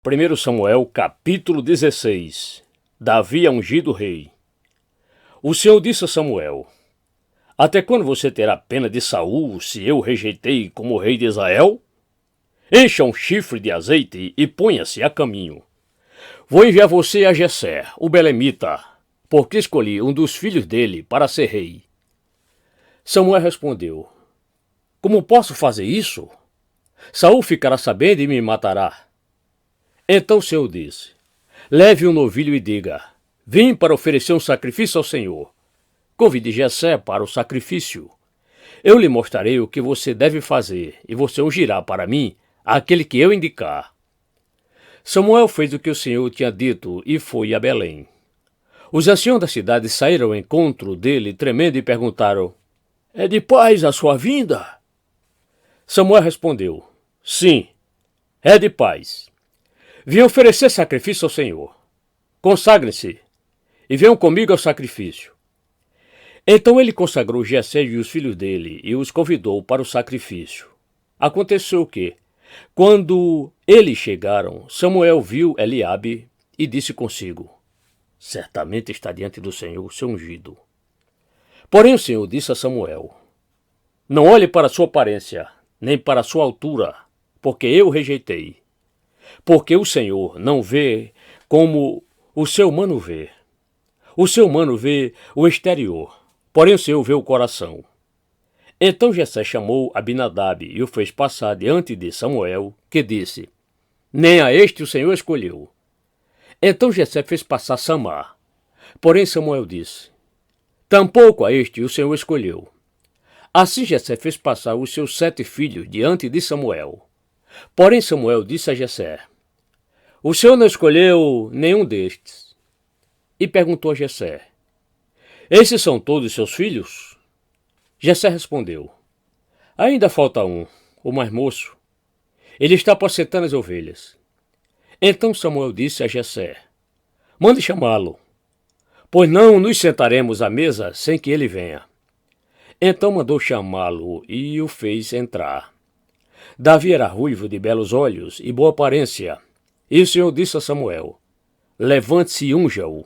1 Samuel, capítulo 16. Davi é ungido rei. O Senhor disse a Samuel: Até quando você terá pena de Saul, se eu o rejeitei como rei de Israel? Encha um chifre de azeite e ponha-se a caminho. Vou enviar você a Jessé, o belemita, porque escolhi um dos filhos dele para ser rei. Samuel respondeu: Como posso fazer isso? Saul ficará sabendo e me matará. Então o Senhor disse: Leve um novilho e diga: Vim para oferecer um sacrifício ao Senhor. Convide Jessé para o sacrifício. Eu lhe mostrarei o que você deve fazer, e você ungirá para mim aquele que eu indicar. Samuel fez o que o Senhor tinha dito e foi a Belém. Os anciãos da cidade saíram ao encontro dele, tremendo, e perguntaram: É de paz a sua vinda? Samuel respondeu: Sim, é de paz. Vim oferecer sacrifício ao Senhor. Consagrem-se e venham comigo ao sacrifício. Então ele consagrou Jessé e os filhos dele e os convidou para o sacrifício. Aconteceu que, quando eles chegaram, Samuel viu Eliabe e disse consigo: Certamente está diante do Senhor o seu ungido. Porém o Senhor disse a Samuel: Não olhe para sua aparência, nem para sua altura, porque eu o rejeitei. Porque o Senhor não vê como o ser humano vê. O ser humano vê o exterior, porém o Senhor vê o coração. Então Jessé chamou Abinadab e o fez passar diante de Samuel, que disse: Nem a este o Senhor escolheu. Então Jessé fez passar Samar. Porém Samuel disse: Tampouco a este o Senhor escolheu. Assim Jessé fez passar os seus 7 filhos diante de Samuel. Porém Samuel disse a Jessé: O Senhor não escolheu nenhum destes. E perguntou a Jessé: Esses são todos seus filhos? Jessé respondeu: Ainda falta um, o mais moço. Ele está apacentando as ovelhas. Então Samuel disse a Jessé: Mande chamá-lo, pois não nos sentaremos à mesa sem que ele venha. Então mandou chamá-lo e o fez entrar. Davi era ruivo, de belos olhos e boa aparência. E o Senhor disse a Samuel: Levante-se e unja-o,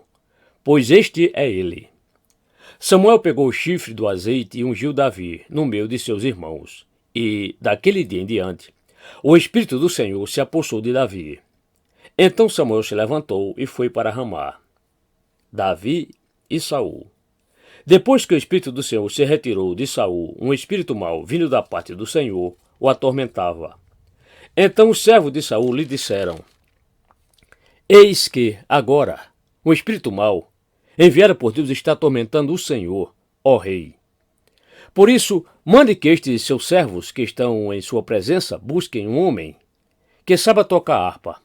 pois este é ele. Samuel pegou o chifre do azeite e ungiu Davi no meio de seus irmãos. E, daquele dia em diante, o Espírito do Senhor se apossou de Davi. Então Samuel se levantou e foi para Ramá. Davi e Saul. Depois que o Espírito do Senhor se retirou de Saul, um espírito mau, vindo da parte do Senhor, o atormentava. Então os servos de Saul lhe disseram: Eis que, agora, um espírito mau, enviado por Deus, está atormentando o Senhor, ó rei. Por isso, mande que estes seus servos que estão em sua presença busquem um homem que saiba tocar harpa.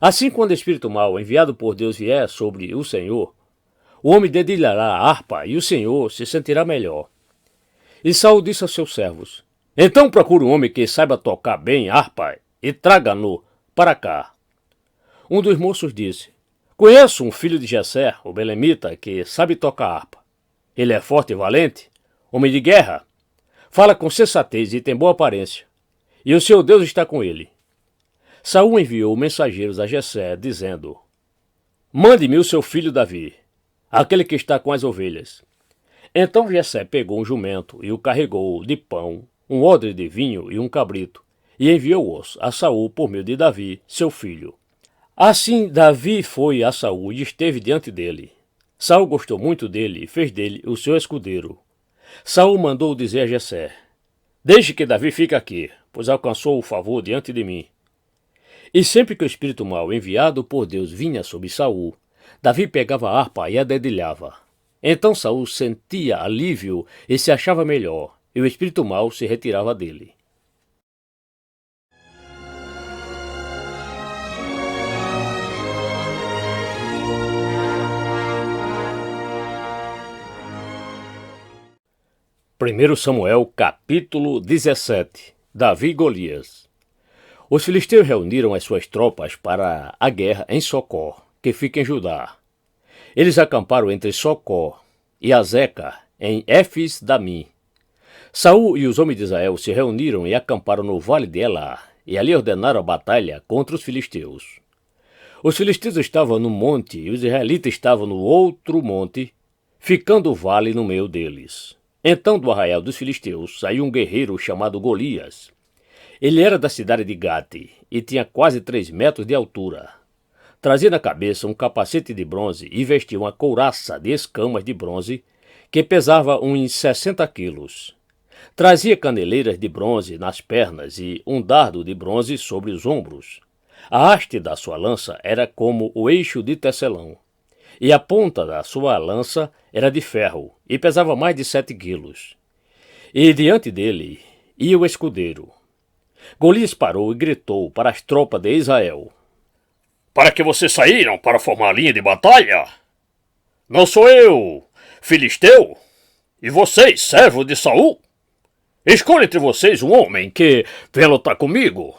Assim, quando o espírito mau, enviado por Deus, vier sobre o Senhor, o homem dedilhará a harpa e o Senhor se sentirá melhor. E Saul disse aos seus servos: Então procure um homem que saiba tocar bem harpa e traga-no para cá. Um dos moços disse: Conheço um filho de Jessé, o belemita, que sabe tocar harpa. Ele é forte e valente, homem de guerra, fala com sensatez e tem boa aparência, e o seu Deus está com ele. Saul enviou mensageiros a Jessé, dizendo: Mande-me o seu filho Davi, aquele que está com as ovelhas. Então Jessé pegou um jumento e o carregou de pão, um odre de vinho e um cabrito, e enviou-os a Saul por meio de Davi, seu filho. Assim Davi foi a Saul e esteve diante dele. Saul gostou muito dele e fez dele o seu escudeiro. Saul mandou dizer a Jessé: Deixe que Davi fique aqui, pois alcançou o favor diante de mim. E sempre que o espírito mau enviado por Deus vinha sobre Saul, Davi pegava a harpa e a dedilhava. Então Saul sentia alívio e se achava melhor, e o espírito mau se retirava dele. Primeiro Samuel, capítulo 17. Davi e Golias. Os filisteus reuniram as suas tropas para a guerra em Socó, que fica em Judá. Eles acamparam entre Socó e Azeca, em Éfes-Damim. Saul e os homens de Israel se reuniram e acamparam no vale de Elá, e ali ordenaram a batalha contra os filisteus. Os filisteus estavam num monte e os israelitas estavam no outro monte, ficando o vale no meio deles. Então do arraial dos filisteus saiu um guerreiro chamado Golias. Ele era da cidade de Gate e tinha quase 3 metros de altura. Trazia na cabeça um capacete de bronze e vestia uma couraça de escamas de bronze que pesava uns 60 quilos. Trazia caneleiras de bronze nas pernas e um dardo de bronze sobre os ombros. A haste da sua lança era como o eixo de tecelão, e a ponta da sua lança era de ferro e pesava mais de 7 quilos. E diante dele ia o escudeiro. Golias parou e gritou para as tropas de Israel: Para que vocês saíram para formar a linha de batalha? Não sou eu, filisteu? E vocês, servos de Saul? Escolha entre vocês um homem que venha lutar comigo.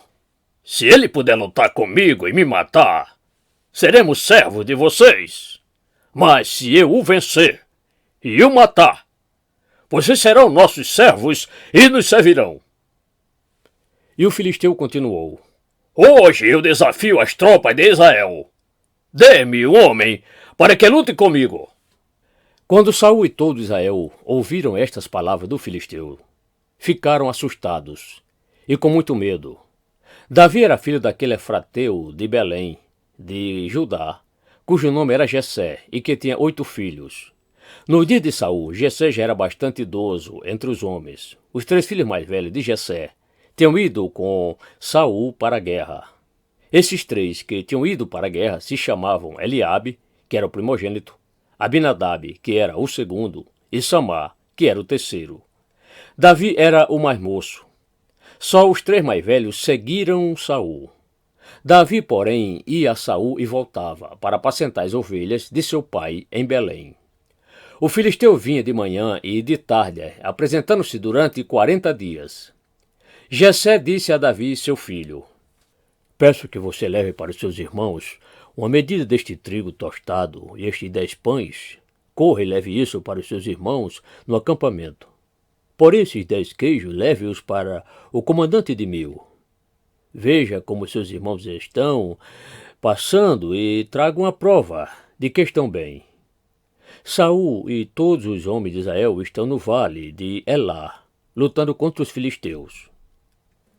Se ele puder lutar comigo e me matar, seremos servos de vocês. Mas se eu o vencer e o matar, vocês serão nossos servos e nos servirão. E o filisteu continuou: Hoje eu desafio as tropas de Israel. Dê-me um homem para que lute comigo. Quando Saul e todo Israel ouviram estas palavras do filisteu, ficaram assustados e com muito medo. Davi era filho daquele efrateu de Belém, de Judá, cujo nome era Jessé e que tinha 8 filhos. No dia de Saul, Jessé já era bastante idoso entre os homens. Os 3 filhos mais velhos de Jessé tinham ido com Saul para a guerra. Esses 3 que tinham ido para a guerra se chamavam Eliabe, que era o primogênito, Abinadab, que era o segundo, e Samar, que era o terceiro. Davi era o mais moço. Só os 3 mais velhos seguiram Saul. Davi, porém, ia a Saul e voltava para apacentar as ovelhas de seu pai em Belém. O filisteu vinha de manhã e de tarde, apresentando-se durante 40 dias. Jessé disse a Davi, seu filho: Peço que você leve para os seus irmãos uma medida deste trigo tostado e estes 10 pães. Corra e leve isso para os seus irmãos no acampamento. Por esses 10 queijos, leve-os para o comandante de 1000. Veja como seus irmãos estão passando e traga uma prova de que estão bem. Saul e todos os homens de Israel estão no vale de Elá, lutando contra os filisteus.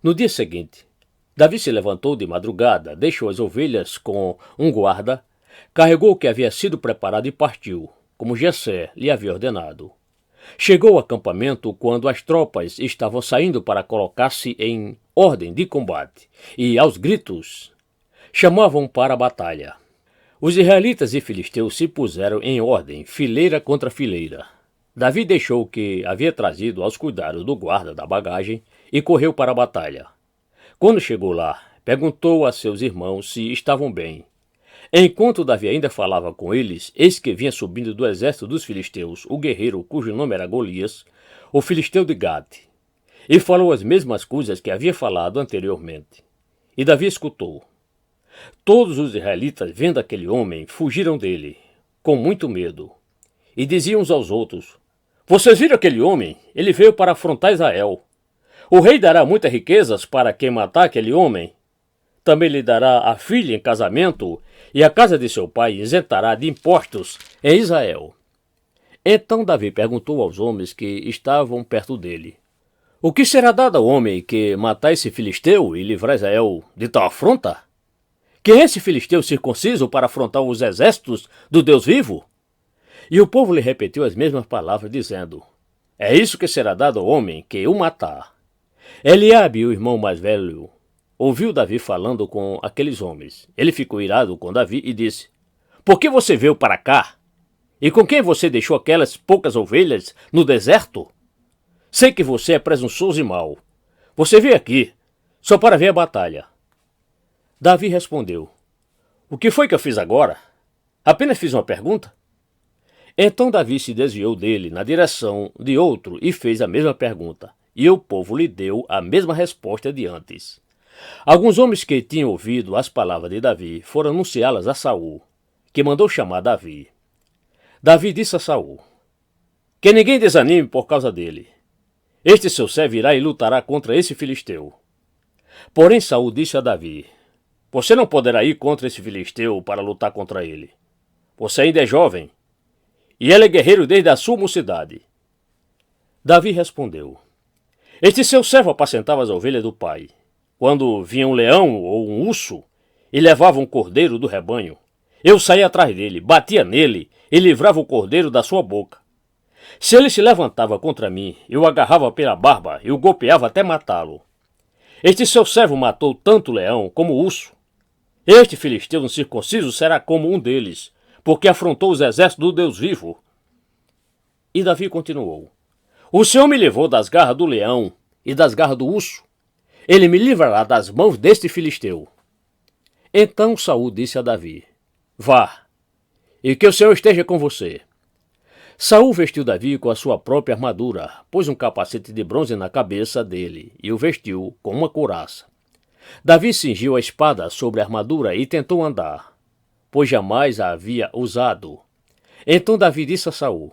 No dia seguinte, Davi se levantou de madrugada, deixou as ovelhas com um guarda, carregou o que havia sido preparado e partiu, como Jessé lhe havia ordenado. Chegou ao acampamento quando as tropas estavam saindo para colocar-se em ordem de combate e, aos gritos, chamavam para a batalha. Os israelitas e filisteus se puseram em ordem, fileira contra fileira. Davi deixou o que havia trazido aos cuidados do guarda da bagagem e correu para a batalha. Quando chegou lá, perguntou a seus irmãos se estavam bem. Enquanto Davi ainda falava com eles, eis que vinha subindo do exército dos filisteus o guerreiro cujo nome era Golias, o filisteu de Gate, e falou as mesmas coisas que havia falado anteriormente. E Davi escutou. Todos os israelitas, vendo aquele homem, fugiram dele, com muito medo, e diziam uns aos outros: Vocês viram aquele homem? Ele veio para afrontar Israel. O rei dará muitas riquezas para quem matar aquele homem. Também lhe dará a filha em casamento, e a casa de seu pai isentará de impostos em Israel. Então Davi perguntou aos homens que estavam perto dele: O que será dado ao homem que matar esse filisteu e livrar Israel de tal afronta? Quem é esse filisteu circunciso para afrontar os exércitos do Deus vivo? E o povo lhe repetiu as mesmas palavras, dizendo: É isso que será dado ao homem que o matar. Eliabe, o irmão mais velho, ouviu Davi falando com aqueles homens. Ele ficou irado com Davi e disse: Por que você veio para cá? E com quem você deixou aquelas poucas ovelhas no deserto? Sei que você é presunçoso e mau. Você veio aqui só para ver a batalha. Davi respondeu: O que foi que eu fiz agora? Apenas fiz uma pergunta. Então Davi se desviou dele na direção de outro e fez a mesma pergunta. E o povo lhe deu a mesma resposta de antes. Alguns homens que tinham ouvido as palavras de Davi foram anunciá-las a Saul, que mandou chamar Davi. Davi disse a Saul: Que ninguém desanime por causa dele. Este seu servo irá e lutará contra esse filisteu. Porém Saul disse a Davi: Você não poderá ir contra esse filisteu para lutar contra ele. Você ainda é jovem, e ele é guerreiro desde a sua mocidade. Davi respondeu: Este seu servo apacentava as ovelhas do pai. Quando vinha um leão ou um urso e levava um cordeiro do rebanho, eu saía atrás dele, batia nele e livrava o cordeiro da sua boca. Se ele se levantava contra mim, eu o agarrava pela barba e o golpeava até matá-lo. Este seu servo matou tanto o leão como o urso. Este filisteu incircunciso será como um deles, porque afrontou os exércitos do Deus vivo. E Davi continuou: O Senhor me livrou das garras do leão e das garras do urso. Ele me livrará das mãos deste filisteu. Então Saul disse a Davi: Vá, e que o Senhor esteja com você. Saul vestiu Davi com a sua própria armadura, pôs um capacete de bronze na cabeça dele e o vestiu com uma couraça. Davi cingiu a espada sobre a armadura e tentou andar, pois jamais a havia usado. Então Davi disse a Saul: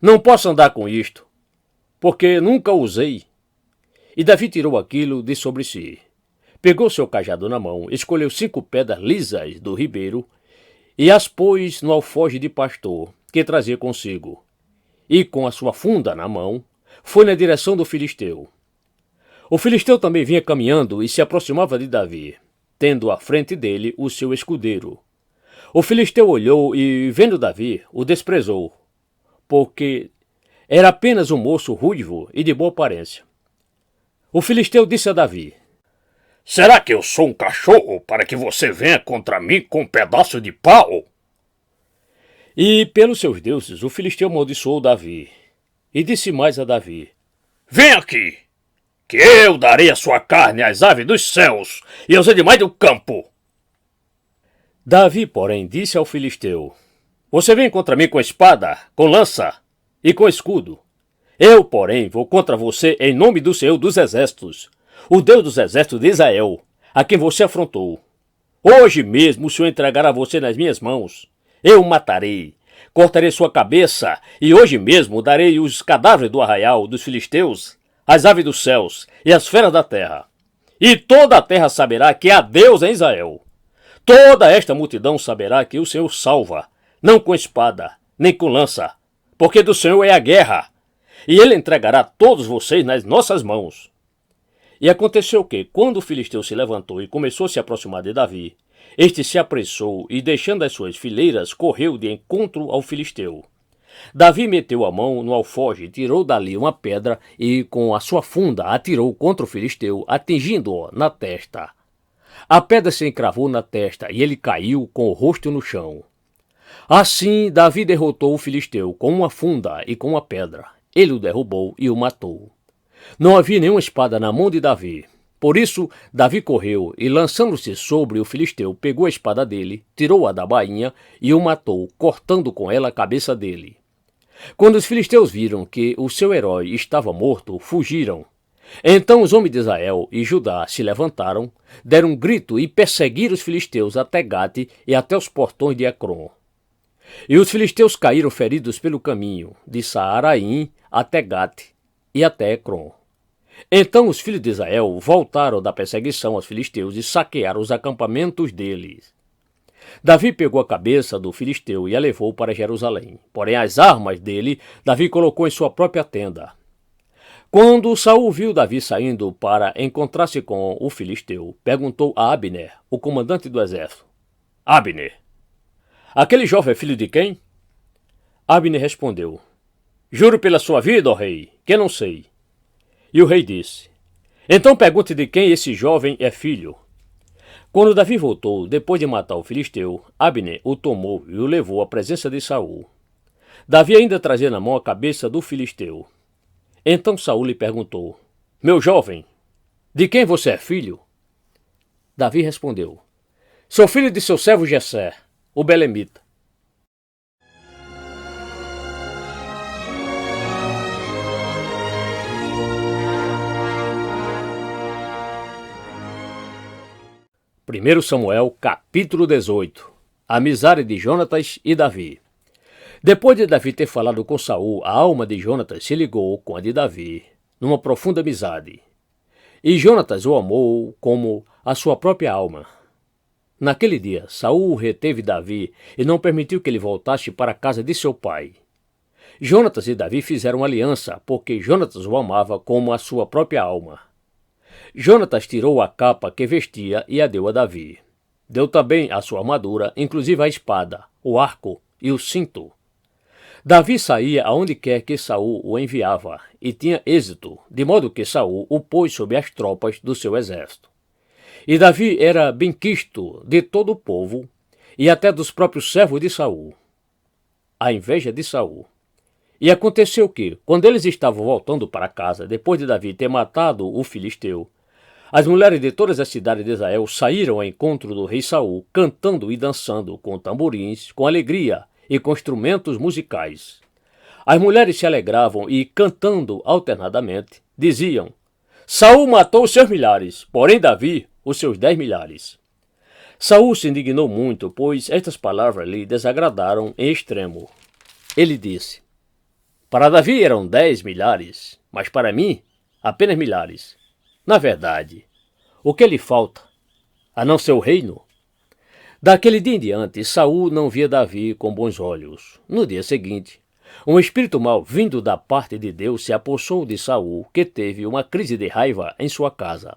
Não posso andar com isto, porque nunca o usei. E Davi tirou aquilo de sobre si. Pegou seu cajado na mão, escolheu 5 pedras lisas do ribeiro e as pôs no alforje de pastor que trazia consigo. E com a sua funda na mão, foi na direção do filisteu. O filisteu também vinha caminhando e se aproximava de Davi, tendo à frente dele o seu escudeiro. O filisteu olhou e, vendo Davi, o desprezou, porque era apenas um moço ruivo e de boa aparência. O filisteu disse a Davi: Será que eu sou um cachorro para que você venha contra mim com um pedaço de pau? E pelos seus deuses o filisteu amaldiçoou Davi. E disse mais a Davi: Vem aqui, que eu darei a sua carne às aves dos céus e aos animais do campo. Davi, porém, disse ao filisteu: Você vem contra mim com espada, com lança e com escudo. Eu, porém, vou contra você em nome do Senhor dos Exércitos, o Deus dos Exércitos de Israel, a quem você afrontou. Hoje mesmo o Senhor entregará você nas minhas mãos. Eu o matarei, cortarei sua cabeça, e hoje mesmo darei os cadáveres do arraial dos filisteus, as aves dos céus e as feras da terra. E toda a terra saberá que há Deus em Israel. Toda esta multidão saberá que o Senhor salva, não com espada, nem com lança, porque do Senhor é a guerra, e ele entregará todos vocês nas nossas mãos. E aconteceu que, quando o filisteu se levantou e começou a se aproximar de Davi, este se apressou e, deixando as suas fileiras, correu de encontro ao filisteu. Davi meteu a mão no alforje, tirou dali uma pedra e, com a sua funda, atirou contra o filisteu, atingindo-o na testa. A pedra se encravou na testa e ele caiu com o rosto no chão. Assim, Davi derrotou o filisteu com uma funda e com uma pedra. Ele o derrubou e o matou. Não havia nenhuma espada na mão de Davi. Por isso, Davi correu e, lançando-se sobre o filisteu, pegou a espada dele, tirou-a da bainha e o matou, cortando com ela a cabeça dele. Quando os filisteus viram que o seu herói estava morto, fugiram. Então os homens de Israel e Judá se levantaram, deram um grito e perseguiram os filisteus até Gate e até os portões de Ecrom. E os filisteus caíram feridos pelo caminho, de Saaraim até Gate e até Ecrom. Então os filhos de Israel voltaram da perseguição aos filisteus e saquearam os acampamentos deles. Davi pegou a cabeça do filisteu e a levou para Jerusalém. Porém as armas dele, Davi colocou em sua própria tenda. Quando Saul viu Davi saindo para encontrar-se com o filisteu, perguntou a Abner, o comandante do exército: Abner, aquele jovem é filho de quem? Abner respondeu: Juro pela sua vida, ó rei, que não sei. E o rei disse: Então pergunte de quem esse jovem é filho. Quando Davi voltou, depois de matar o filisteu, Abner o tomou e o levou à presença de Saul. Davi ainda trazia na mão a cabeça do filisteu. Então Saul lhe perguntou: Meu jovem, de quem você é filho? Davi respondeu: Sou filho de seu servo Jessé, o belemita. Primeiro Samuel, capítulo 18. Amizade de Jonatas e Davi. Depois de Davi ter falado com Saul, a alma de Jonatas se ligou com a de Davi, numa profunda amizade. E Jonatas o amou como a sua própria alma. Naquele dia, Saul reteve Davi e não permitiu que ele voltasse para a casa de seu pai. Jonatas e Davi fizeram aliança, porque Jonatas o amava como a sua própria alma. Jonatas tirou a capa que vestia e a deu a Davi. Deu também a sua armadura, inclusive a espada, o arco e o cinto. Davi saía aonde quer que Saul o enviava, e tinha êxito, de modo que Saul o pôs sobre as tropas do seu exército. E Davi era benquisto de todo o povo, e até dos próprios servos de Saul. A inveja de Saul. E aconteceu que, quando eles estavam voltando para casa, depois de Davi ter matado o filisteu, as mulheres de todas as cidades de Israel saíram ao encontro do rei Saul, cantando e dançando com tamborins, com alegria e com instrumentos musicais. As mulheres se alegravam e, cantando alternadamente, diziam: Saul matou os seus milhares, porém Davi os seus 10 milhares. Saul se indignou muito, pois estas palavras lhe desagradaram em extremo. Ele disse: Para Davi eram 10 milhares, mas para mim apenas milhares. Na verdade, o que lhe falta, a não ser o reino? Daquele dia em diante, Saul não via Davi com bons olhos. No dia seguinte, um espírito mau vindo da parte de Deus se apossou de Saul, que teve uma crise de raiva em sua casa.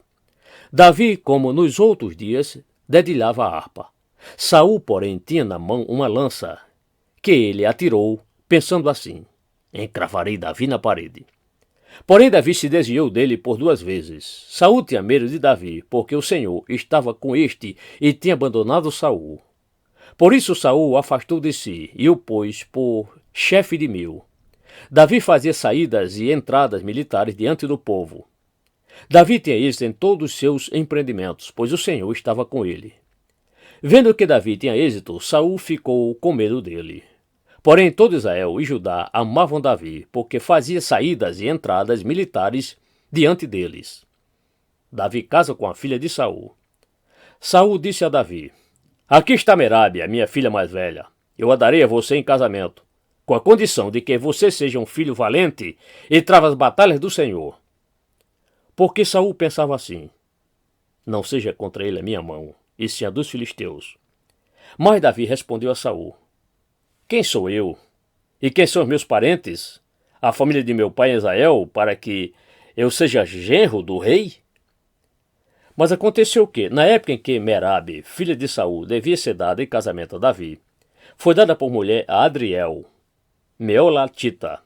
Davi, como nos outros dias, dedilhava a harpa. Saul, porém, tinha na mão uma lança, que ele atirou, pensando assim: encravarei Davi na parede. Porém, Davi se desviou dele por 2 vezes. Saul tinha medo de Davi, porque o Senhor estava com este e tinha abandonado Saul. Por isso Saul o afastou de si e o pôs por chefe de 1000. Davi fazia saídas e entradas militares diante do povo. Davi tinha êxito em todos os seus empreendimentos, pois o Senhor estava com ele. Vendo que Davi tinha êxito, Saul ficou com medo dele. Porém, todo Israel e Judá amavam Davi, porque fazia saídas e entradas militares diante deles. Davi casa com a filha de Saul. Saul disse a Davi: Aqui está Merabe, a minha filha mais velha. Eu a darei a você em casamento, com a condição de que você seja um filho valente e trava as batalhas do Senhor. Porque Saul pensava assim: Não seja contra ele a minha mão, e sim a dos filisteus. Mas Davi respondeu a Saul: Quem sou eu? E quem são os meus parentes? A família de meu pai Israel, para que eu seja genro do rei? Mas aconteceu que, na época em que Merabe, filha de Saul, devia ser dada em casamento a Davi, foi dada por mulher a Adriel, Meolatita.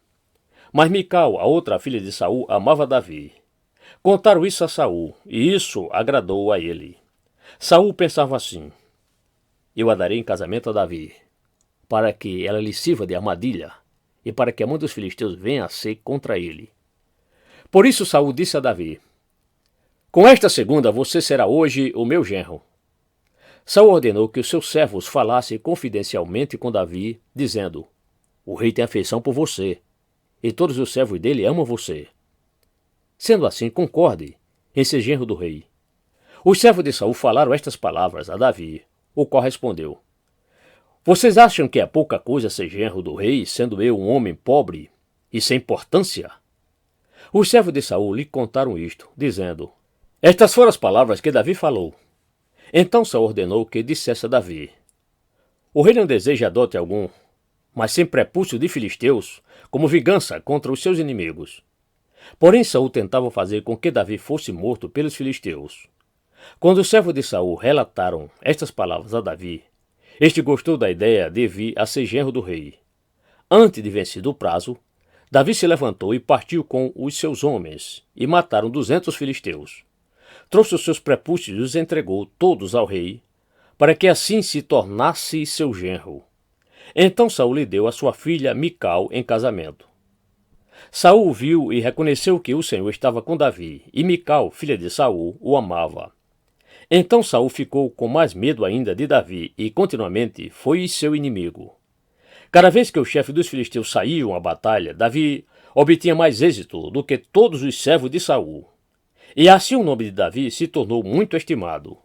Mas Mical, a outra filha de Saul, amava Davi. Contaram isso a Saul, e isso agradou a ele. Saul pensava assim: Eu a darei em casamento a Davi, para que ela lhe sirva de armadilha, e para que a mão dos filisteus venha a ser contra ele. Por isso Saul disse a Davi: Com esta segunda você será hoje o meu genro. Saul ordenou que os seus servos falassem confidencialmente com Davi, dizendo: O rei tem afeição por você, e todos os servos dele amam você. Sendo assim, concorde em ser genro do rei. Os servos de Saul falaram estas palavras a Davi, o qual respondeu: Vocês acham que é pouca coisa ser genro do rei, sendo eu um homem pobre e sem importância? Os servos de Saul lhe contaram isto, dizendo: Estas foram as palavras que Davi falou. Então Saul ordenou que dissesse a Davi: O rei não deseja dote algum, mas sem prepúcio de filisteus, como vingança contra os seus inimigos. Porém Saul tentava fazer com que Davi fosse morto pelos filisteus. Quando os servos de Saul relataram estas palavras a Davi, este gostou da ideia de vir a ser genro do rei. Antes de vencido o prazo, Davi se levantou e partiu com os seus homens, e mataram 200 filisteus. Trouxe os seus prepúcios e os entregou todos ao rei, para que assim se tornasse seu genro. Então Saul lhe deu a sua filha Mical em casamento. Saul viu e reconheceu que o Senhor estava com Davi, e Mical, filha de Saul, o amava. Então Saul ficou com mais medo ainda de Davi e continuamente foi seu inimigo. Cada vez que o chefe dos filisteus saíam à batalha, Davi obtinha mais êxito do que todos os servos de Saul. E assim o nome de Davi se tornou muito estimado.